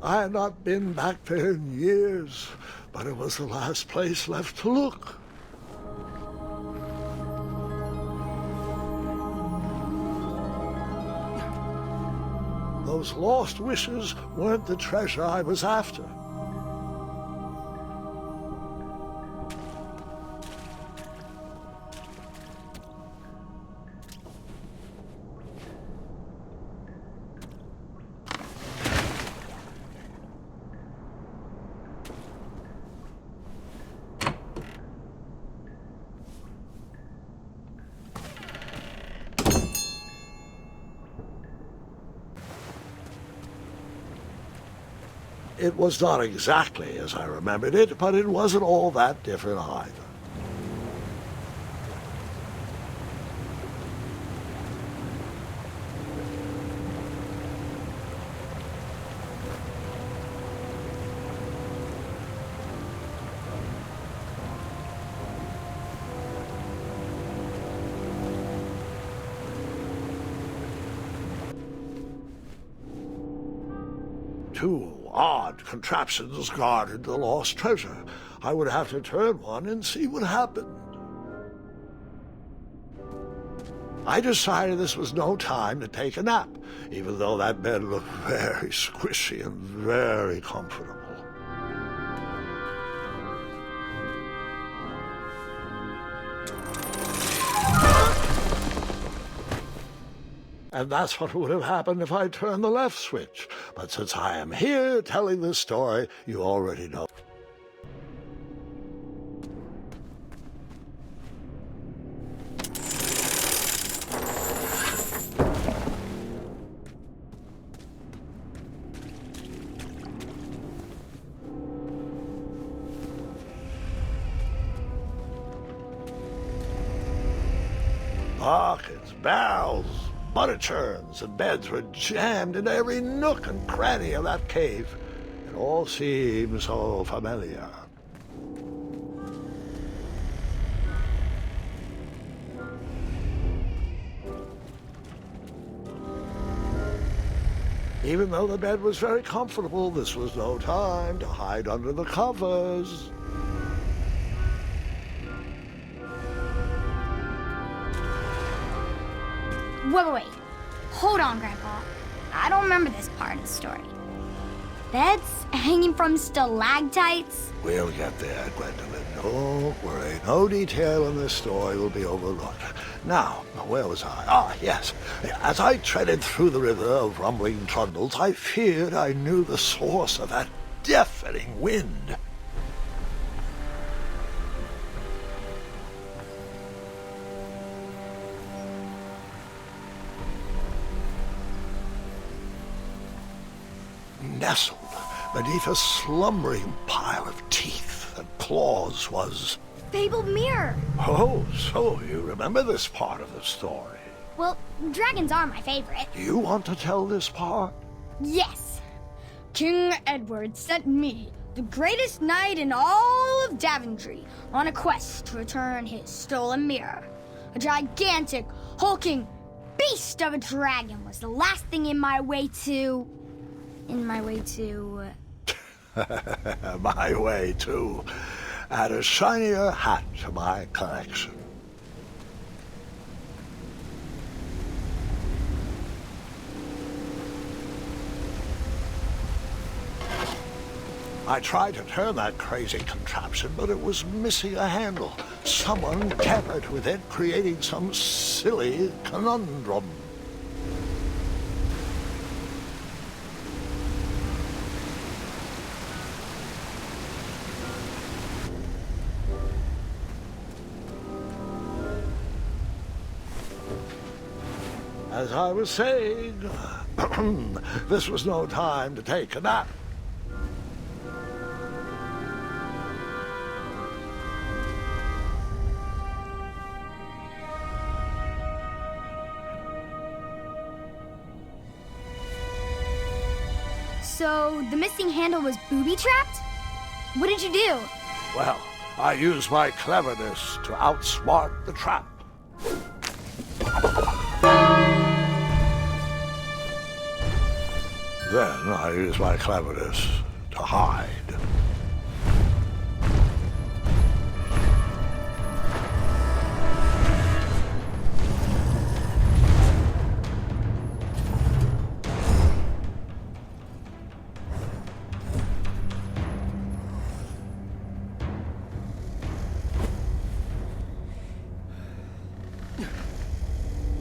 I had not been back there in years, but it was the last place left to look. Those lost wishes weren't the treasure I was after. It was not exactly as I remembered it, but it wasn't all that different either. Two odd contraptions guarded the lost treasure. I would have to turn one and see what happened. I decided this was no time to take a nap, even though that bed looked very squishy and very comfortable. And that's what would have happened if I turned the left switch. But since I am here telling this story, you already know. Buckets, barrels, butter churns, and beds were jammed into every nook and cranny of that cave. It all seemed so familiar. Even though the bed was very comfortable, this was no time to hide under the covers. Wait. Hold on, Grandpa. I don't remember this part of the story. Beds hanging from stalactites? We'll get there, Gwendolyn. Don't worry. No detail in this story will be overlooked. Now, where was I? Ah, yes. As I treaded through the river of rumbling trundles, I feared I knew the source of that deafening wind. Nestled beneath a slumbering pile of teeth and claws was... Fabled mirror. Oh, so you remember this part of the story. Well, dragons are my favorite. Do you want to tell this part? Yes. King Edward sent me, the greatest knight in all of Daventry, on a quest to return his stolen mirror. A gigantic, hulking beast of a dragon was the last thing in my way to... My way to add a shinier hat to my collection. I tried to turn that crazy contraption, but it was missing a handle. Someone tampered with it, creating some silly conundrum. As I was saying, this was no time to take a nap. So, the missing handle was booby-trapped? What did you do? Well, I used my cleverness to outsmart the trap. Then I use my cleverness to hide.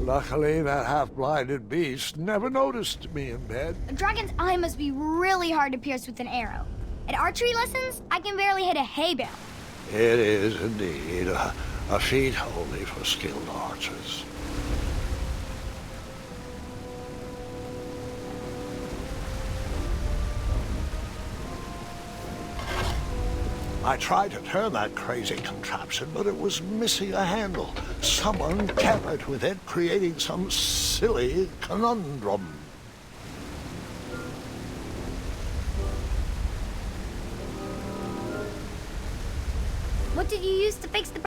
Luckily, that half-blinded beast never noticed me in bed. A dragon's eye must be really hard to pierce with an arrow. At archery lessons, I can barely hit a hay bale. It is indeed a feat only for skilled archers. I tried to turn that crazy contraption, but it was missing a handle. Someone tampered with it, creating some silly conundrum. What did you use to fix the...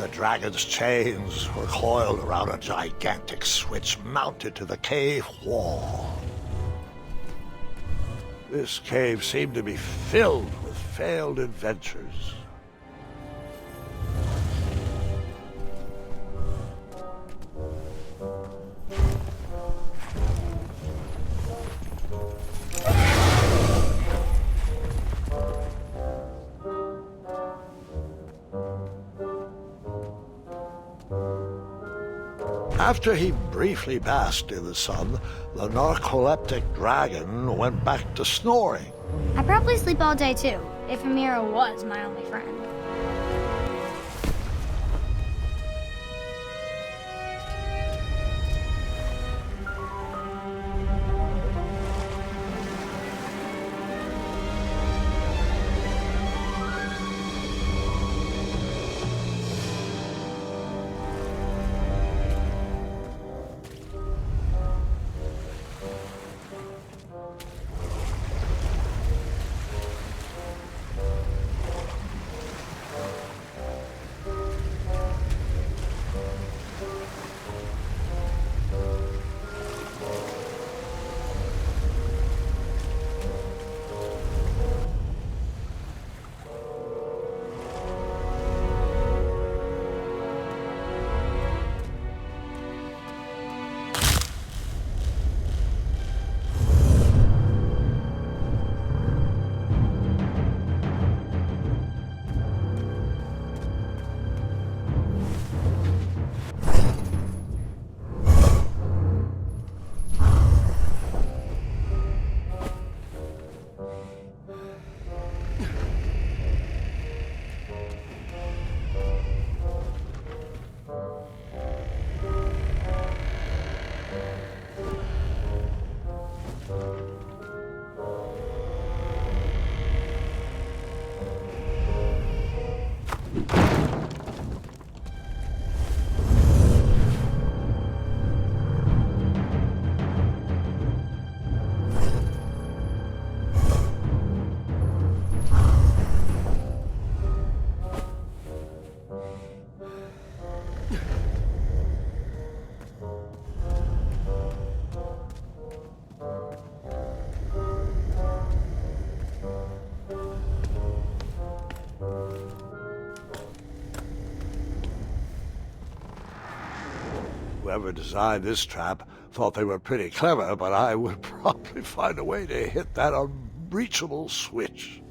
The dragon's chains were coiled around a gigantic switch mounted to the cave wall. This cave seemed to be filled with failed adventures. After he briefly basked in the sun, the narcoleptic dragon went back to snoring. I probably sleep all day too, if Amira was my only friend. Whoever designed this trap thought they were pretty clever, but I would probably find a way to hit that unreachable switch.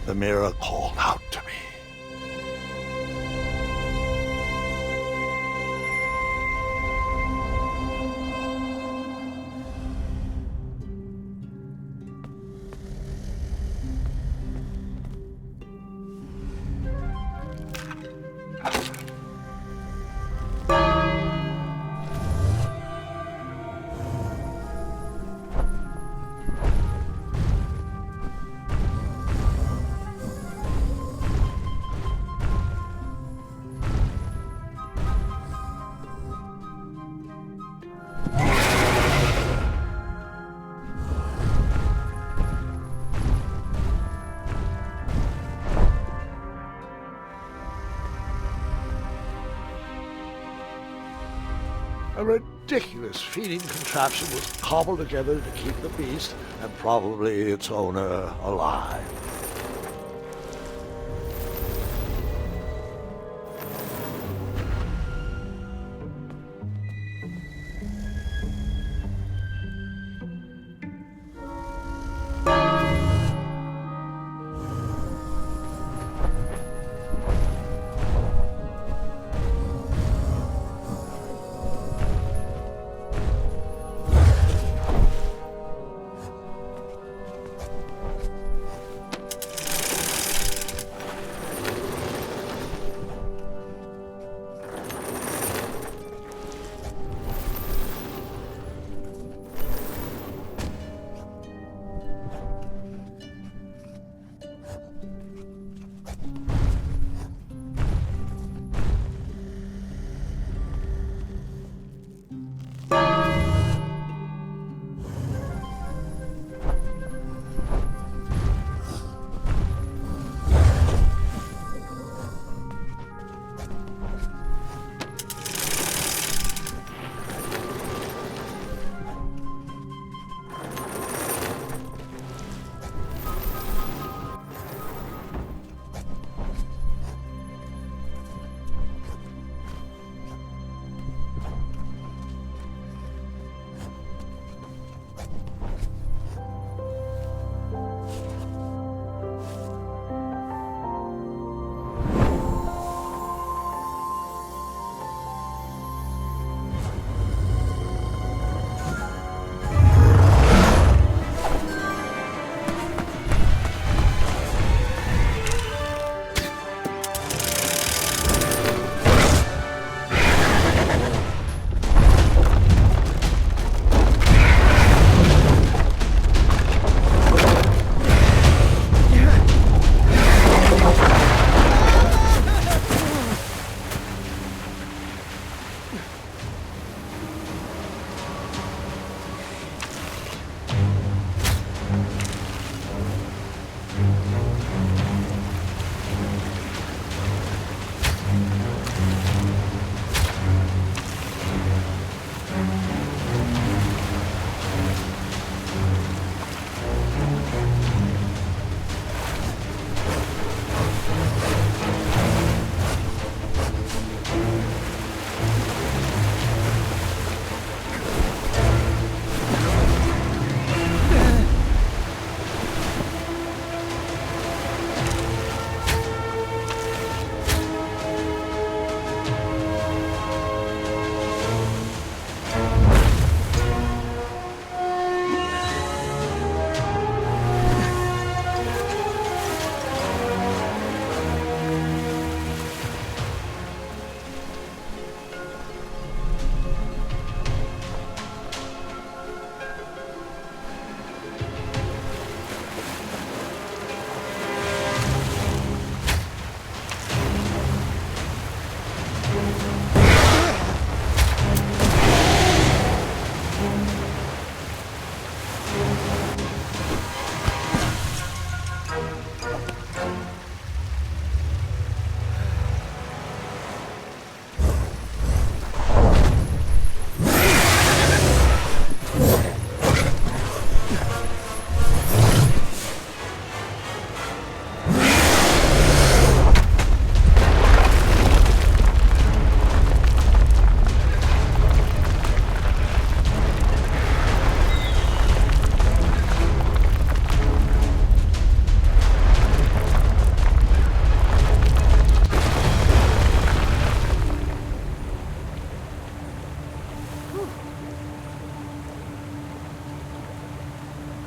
The mirror called out to me. A ridiculous feeding contraption was cobbled together to keep the beast and probably its owner alive.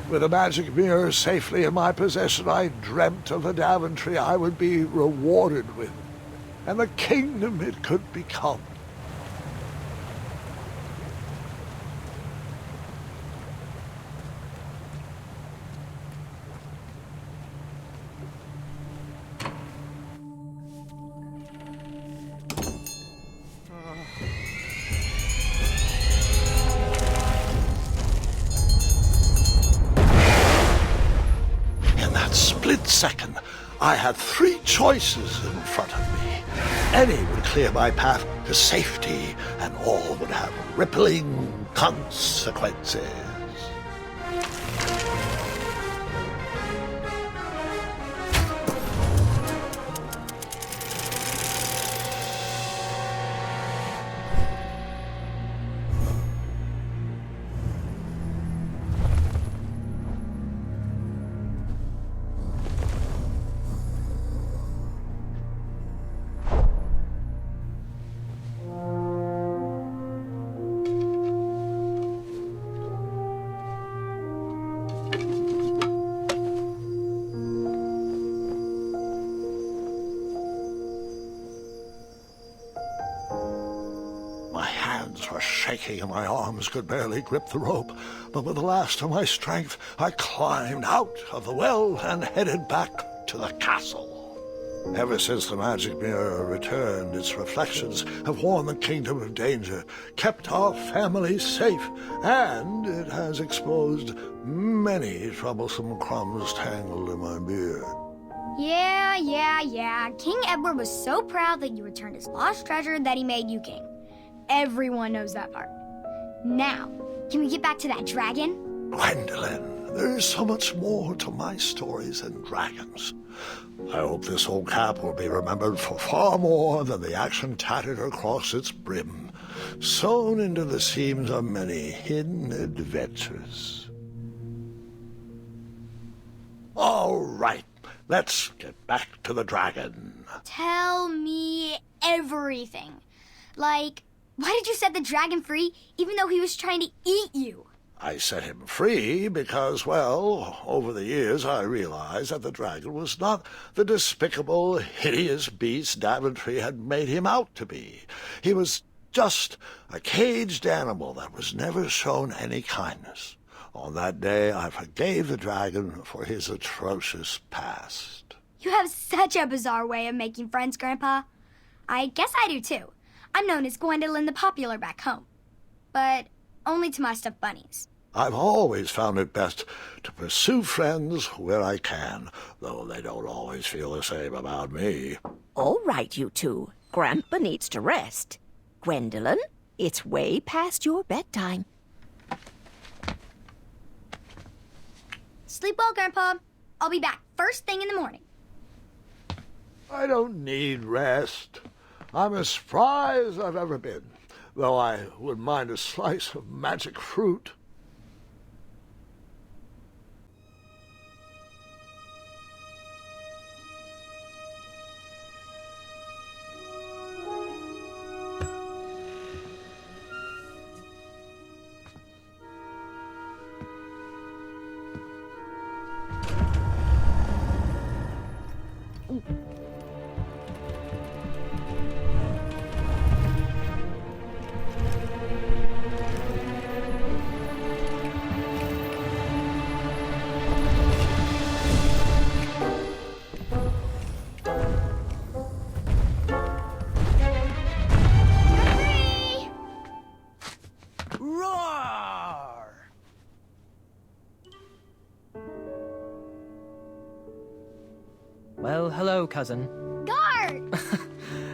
With a magic mirror safely in my possession, I dreamt of the Daventry I would be rewarded with, and the kingdom it could become. Second, I had three choices in front of me. Any would clear my path to safety, and all would have rippling consequences. And my arms could barely grip the rope, but with the last of my strength, I climbed out of the well and headed back to the castle. Ever since the magic mirror returned, its reflections have warned the kingdom of danger, kept our family safe, and it has exposed many troublesome crumbs tangled in my beard. Yeah. King Edward was so proud that you returned his lost treasure that he made you king. Everyone knows that part. Now, can we get back to that dragon? Gwendolin, there is so much more to my stories than dragons. I hope this old cap will be remembered for far more than the action tattered across its brim, sewn into the seams of many hidden adventures. All right, let's get back to the dragon. Tell me everything. Like, why did you set the dragon free even though he was trying to eat you? I set him free because, well, over the years I realized that the dragon was not the despicable, hideous beast Daventry had made him out to be. He was just a caged animal that was never shown any kindness. On that day, I forgave the dragon for his atrocious past. You have such a bizarre way of making friends, Grandpa. I guess I do, too. I'm known as Gwendolen the Popular back home, but only to my stuffed bunnies. I've always found it best to pursue friends where I can, though they don't always feel the same about me. All right, you two. Grandpa needs to rest. Gwendolen, it's way past your bedtime. Sleep well, Grandpa. I'll be back first thing in the morning. I don't need rest. I'm as spry as I've ever been, though I wouldn't mind a slice of magic fruit. Well, hello, cousin. Guard!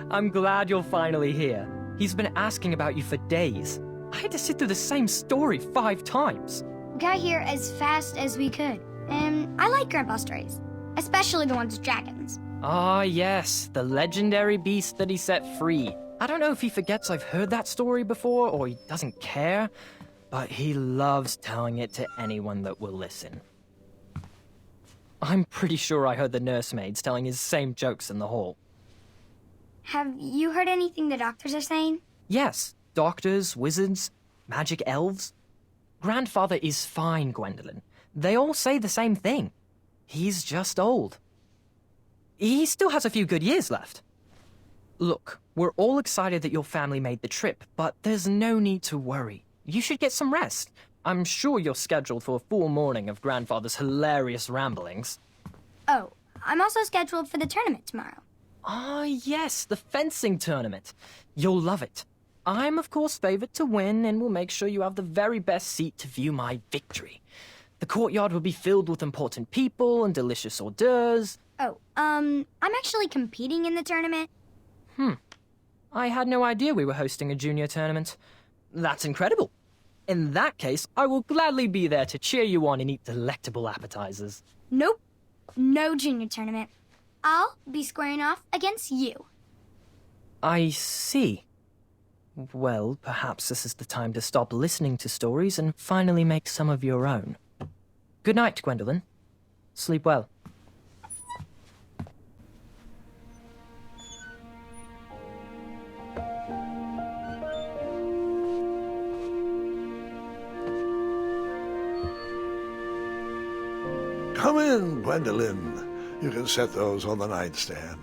I'm glad you're finally here. He's been asking about you for days. I had to sit through the same story 5 times. We got here as fast as we could, and I like Grandpa's stories, especially the ones with dragons. Ah, yes, the legendary beast that he set free. I don't know if he forgets I've heard that story before or he doesn't care, but he loves telling it to anyone that will listen. I'm pretty sure I heard the nursemaids telling his same jokes in the hall. Have you heard anything the doctors are saying? Yes, doctors, wizards, magic elves. Grandfather is fine, Gwendolen. They all say the same thing. He's just old. He still has a few good years left. Look, we're all excited that your family made the trip, but there's no need to worry. You should get some rest. I'm sure you're scheduled for a full morning of Grandfather's hilarious ramblings. Oh, I'm also scheduled for the tournament tomorrow. Ah, yes, the fencing tournament. You'll love it. I'm, of course, favored to win, and will make sure you have the very best seat to view my victory. The courtyard will be filled with important people and delicious hors d'oeuvres. Oh, I'm actually competing in the tournament. I had no idea we were hosting a junior tournament. That's incredible. In that case, I will gladly be there to cheer you on and eat delectable appetizers. Nope, no junior tournament. I'll be squaring off against you. I see. Well, perhaps this is the time to stop listening to stories and finally make some of your own. Good night, Gwendolen. Sleep well. Come in, Gwendolen. You can set those on the nightstand.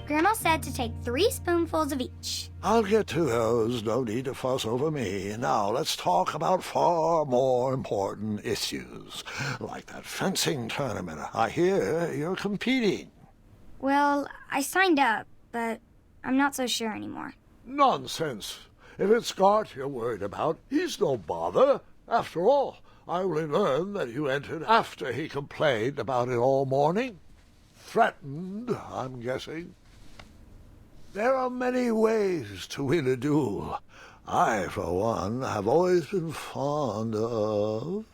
Grandma said to take 3 spoonfuls of each. I'll get to those. No need to fuss over me. Now, let's talk about far more important issues, like that fencing tournament. I hear you're competing. Well, I signed up, but I'm not so sure anymore. Nonsense. If it's Scott you're worried about, he's no bother. After all, I only learned that you entered after he complained about it all morning. Threatened, I'm guessing. There are many ways to win a duel. I, for one, have always been fond of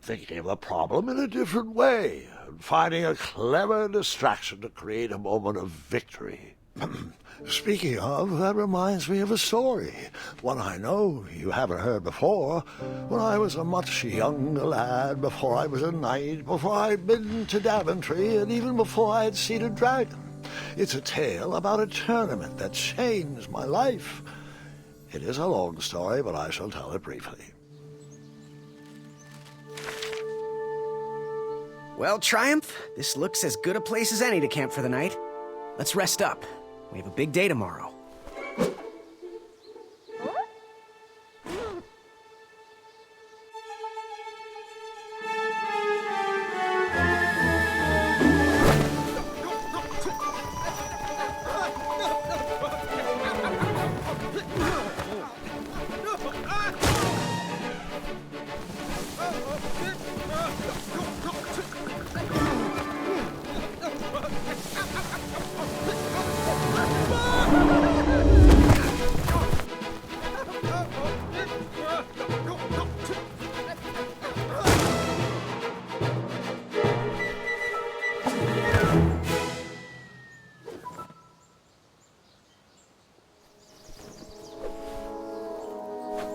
thinking of a problem in a different way and finding a clever distraction to create a moment of victory. Speaking of, that reminds me of a story, one I know you haven't heard before. When I was a much younger lad, before I was a knight, before I'd been to Daventry, and even before I had seen a dragon. It's a tale about a tournament that changed my life. It is a long story, but I shall tell it briefly. Well, Triumph, this looks as good a place as any to camp for the night. Let's rest up. We have a big day tomorrow.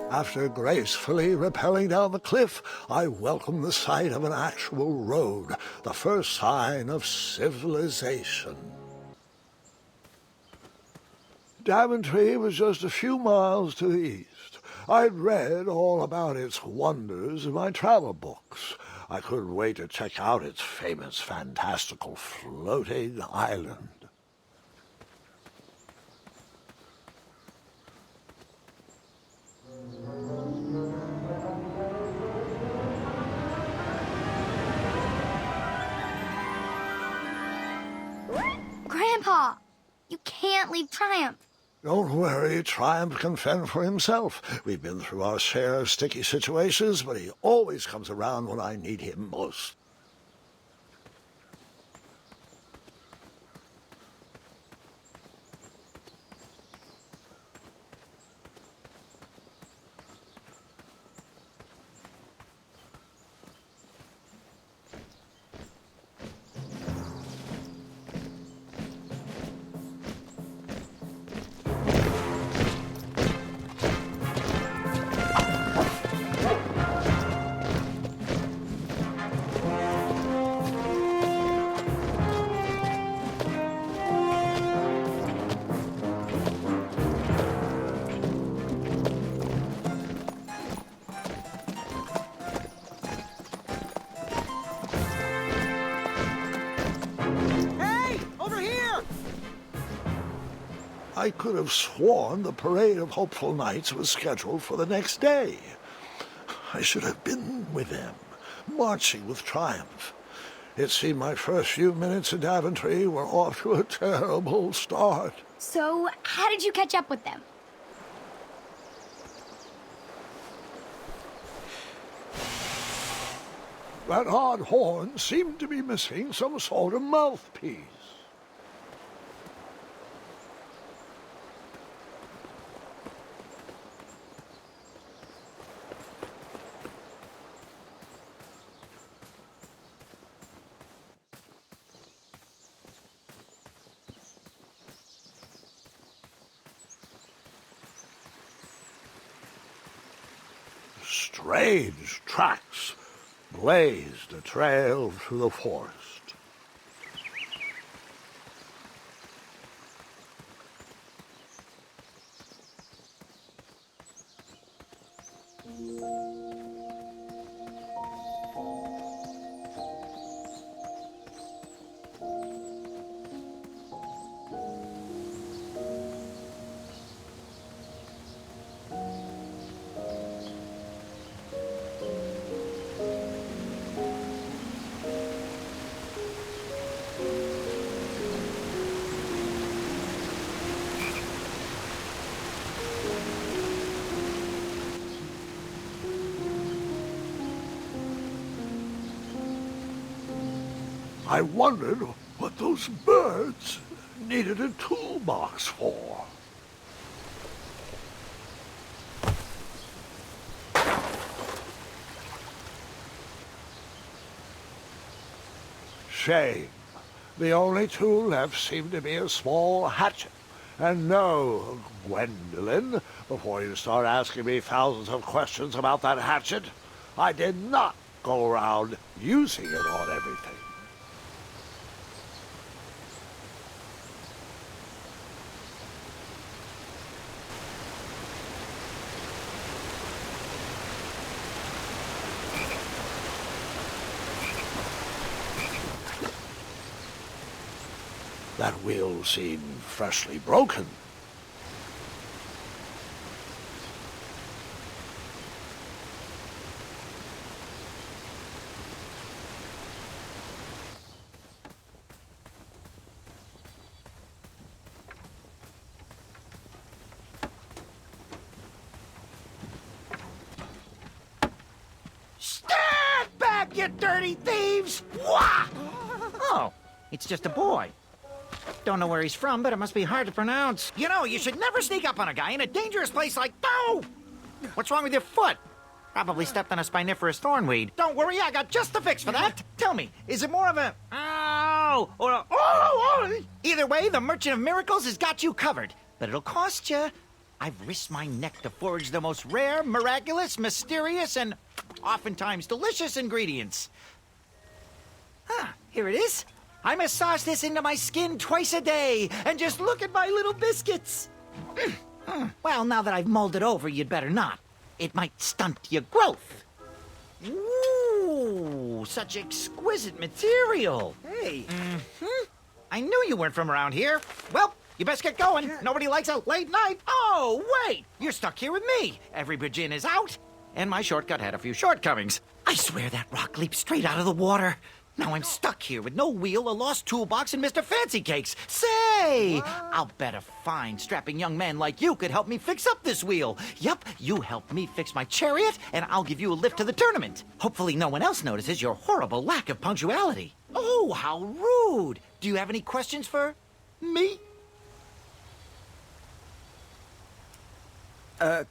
After gracefully rappelling down the cliff, I welcomed the sight of an actual road, the first sign of civilization. Daventry was just a few miles to the east. I'd read all about its wonders in my travel books. I couldn't wait to check out its famous, fantastical floating island. Grandpa, you can't leave Triumph. Don't worry, Triumph can fend for himself. We've been through our share of sticky situations, but he always comes around when I need him most. I could have sworn the parade of hopeful knights was scheduled for the next day. I should have been with them, marching with triumph. It seemed my first few minutes in Daventry were off to a terrible start. So, how did you catch up with them? That odd horn seemed to be missing some sort of mouthpiece. Strange tracks blazed a trail through the forest. I wondered what those birds needed a toolbox for. Shame. The only tool left seemed to be a small hatchet. And no, Gwendolin, before you start asking me thousands of questions about that hatchet, I did not go around using it on everything. That wheel seemed freshly broken. Stand back, you dirty thieves! Wah! Oh, it's just a boy. Don't know where he's from, but it must be hard to pronounce. You know, you should never sneak up on a guy in a dangerous place like... No! What's wrong with your foot? Probably stepped on a spiniferous thornweed. Don't worry, I got just the fix for that. Tell me, is it more of a... Ow! Or a... Oh! Either way, the Merchant of Miracles has got you covered. But it'll cost you. I've risked my neck to forage the most rare, miraculous, mysterious, and oftentimes delicious ingredients. Here it is. I massage this into my skin twice a day, and just look at my little biscuits. Well, now that I've mulled it over, you'd better not. It might stunt your growth. Ooh, such exquisite material. Hey. I knew you weren't from around here. Well, you best get going. Nobody likes a late night. Oh, wait, you're stuck here with me. Every bridge in is out, and my shortcut had a few shortcomings. I swear that rock leaped straight out of the water. Now I'm stuck here with no wheel, a lost toolbox, and Mr. Fancy Cakes. Say, I'll bet a fine, strapping young man like you could help me fix up this wheel. Yup, you help me fix my chariot, and I'll give you a lift to the tournament. Hopefully no one else notices your horrible lack of punctuality. Oh, how rude. Do you have any questions for me?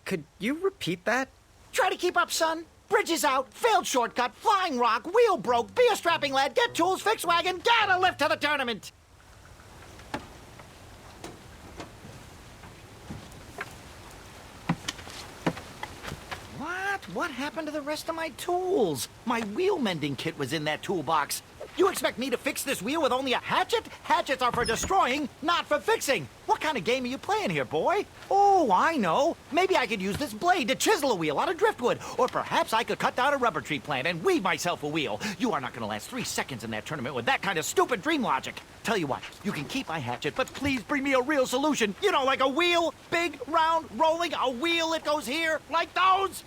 Could you repeat that? Try to keep up, son. Bridge is out, failed shortcut, flying rock, wheel broke, be a strapping lad, get tools, fix wagon, get a lift to the tournament! What? What happened to the rest of my tools? My wheel mending kit was in that toolbox. You expect me to fix this wheel with only a hatchet? Hatchets are for destroying, not for fixing. What kind of game are you playing here, boy? Oh, I know. Maybe I could use this blade to chisel a wheel out of driftwood. Or perhaps I could cut down a rubber tree plant and weave myself a wheel. You are not going to last 3 seconds in that tournament with that kind of stupid dream logic. Tell you what, you can keep my hatchet, but please bring me a real solution. You know, like a wheel, big, round, rolling, a wheel that goes here, like those.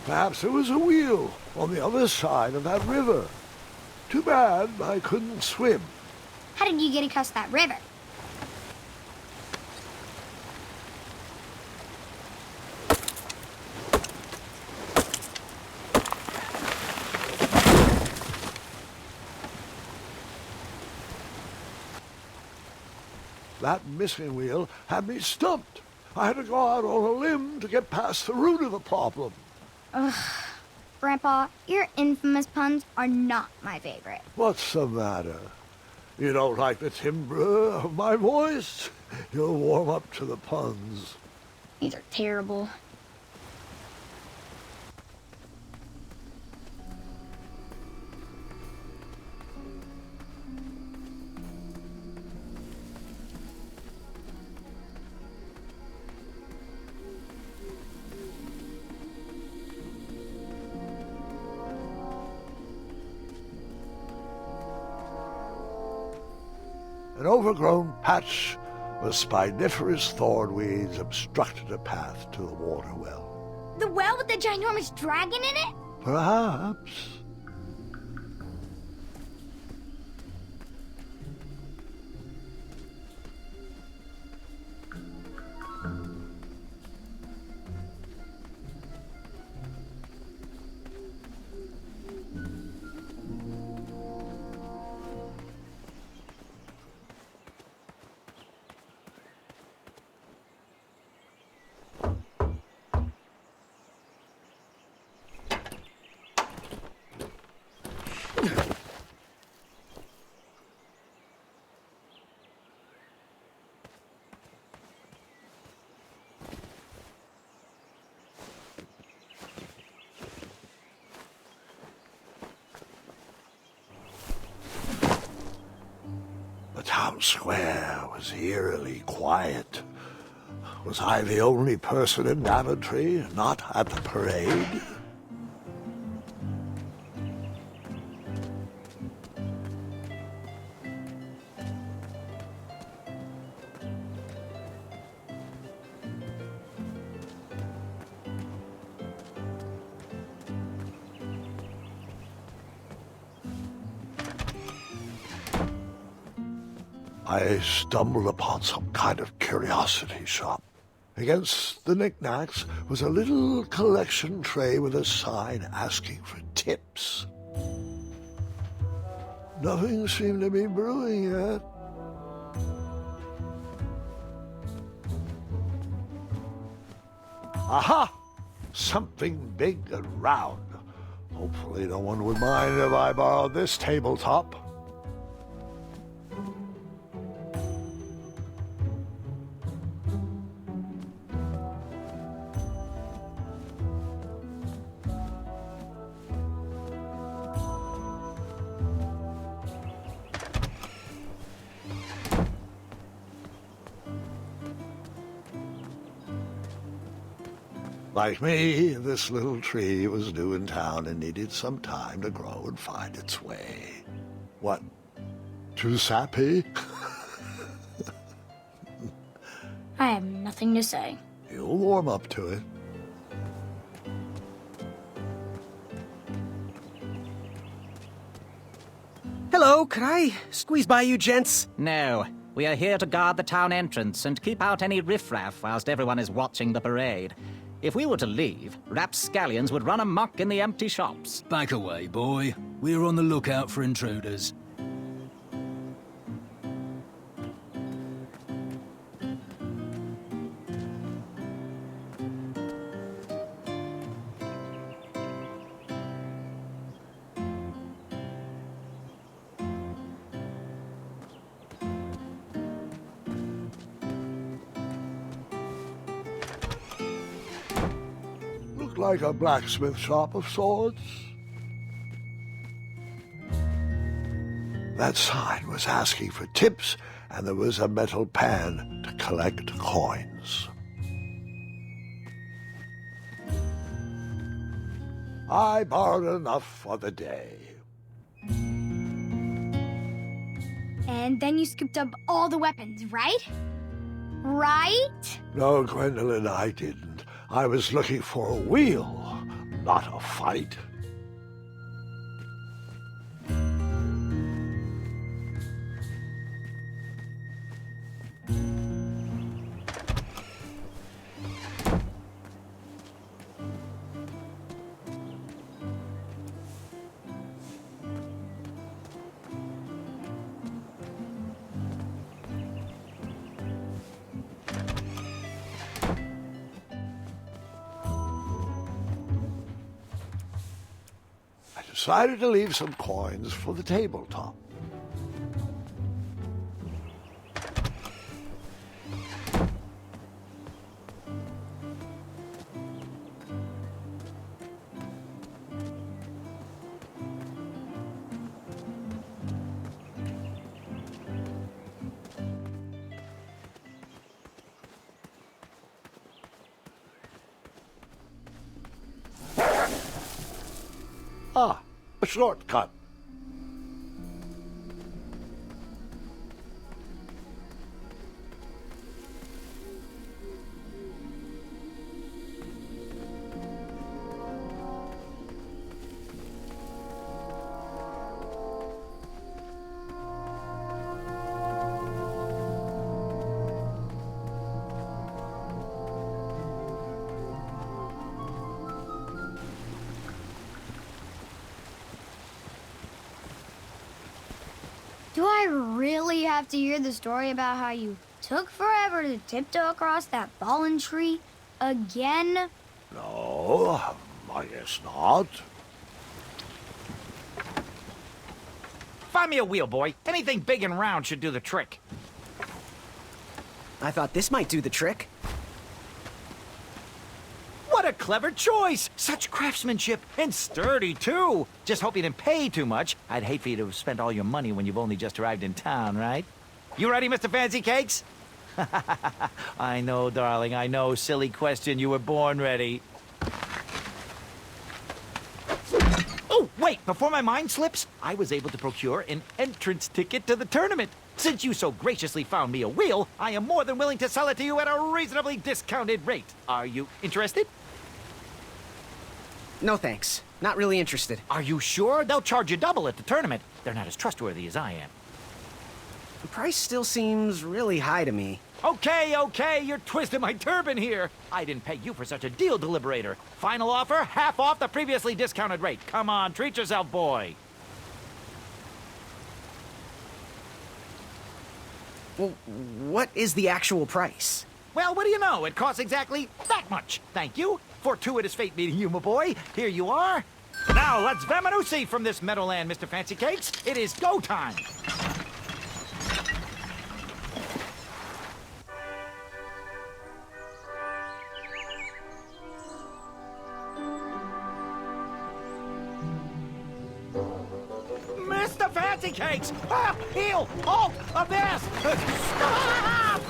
Perhaps there was a wheel on the other side of that river. Too bad I couldn't swim. How did you get across that river? That missing wheel had me stumped. I had to go out on a limb to get past the root of the problem. Ugh. Grandpa, your infamous puns are not my favorite. What's the matter? You don't like the timbre of my voice? You'll warm up to the puns. These are terrible. An overgrown patch of spiniferous thorn weeds obstructed a path to the water well. The well with the ginormous dragon in it? Perhaps. The town square was eerily quiet. Was I the only person in Daventry not at the parade? I stumbled upon some kind of curiosity shop. Against the knickknacks was a little collection tray with a sign asking for tips. Nothing seemed to be brewing yet. Aha! Something big and round. Hopefully no one would mind if I borrowed this tabletop. Like me, this little tree was new in town and needed some time to grow and find its way. What? Too sappy? I have nothing to say. You'll warm up to it. Hello, could I squeeze by you gents? No, we are here to guard the town entrance and keep out any riffraff whilst everyone is watching the parade. If we were to leave, rapscallions would run amok in the empty shops. Back away, boy. We're on the lookout for intruders. like a blacksmith shop of sorts. That sign was asking for tips, and there was a metal pan to collect coins. I borrowed enough for the day. And then you scooped up all the weapons, right? Right? No, Gwendolen, I didn't. I was looking for a wheel, not a fight. Decided to leave some coins for the tabletop. Ah, a shortcut. Do I really have to hear the story about how you took forever to tiptoe across that fallen tree again? No, I guess not. Find me a wheel, boy. Anything big and round should do the trick. I thought this might do the trick. What a clever choice! Such craftsmanship, and sturdy, too! Just hope you didn't pay too much. I'd hate for you to have spent all your money when you've only just arrived in town, right? You ready, Mr. Fancy Cakes? I know, darling, I know. Silly question. You were born ready. Oh, wait! Before my mind slips, I was able to procure an entrance ticket to the tournament. Since you so graciously found me a wheel, I am more than willing to sell it to you at a reasonably discounted rate. Are you interested? No thanks. Not really interested. Are you sure? They'll charge you double at the tournament. They're not as trustworthy as I am. The price still seems really high to me. Okay, you're twisting my turban here. I didn't pay you for such a deal, Deliberator. Final offer, half off the previously discounted rate. Come on, treat yourself, boy. Well, what is the actual price? Well, what do you know? It costs exactly that much. Thank you. Fortuitous fate meeting you, my boy. Here you are. Now, let's Vamanusi from this meadowland, Mr. Fancy Cakes. It is go time. Mr. Fancy Cakes! Ah, heel! Halt! Abyss! Stop!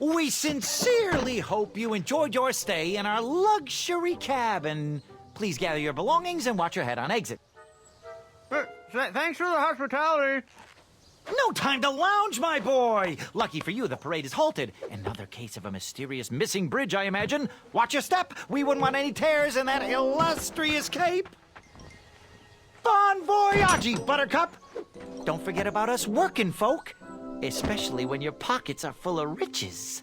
We sincerely hope you enjoyed your stay in our luxury cabin. Please gather your belongings and watch your head on exit. Thanks for the hospitality. No time to lounge, my boy! Lucky for you, the parade is halted. Another case of a mysterious missing bridge, I imagine. Watch your step. We wouldn't want any tears in that illustrious cape. Bon voyage, Buttercup! Don't forget about us working folk. Especially when your pockets are full of riches.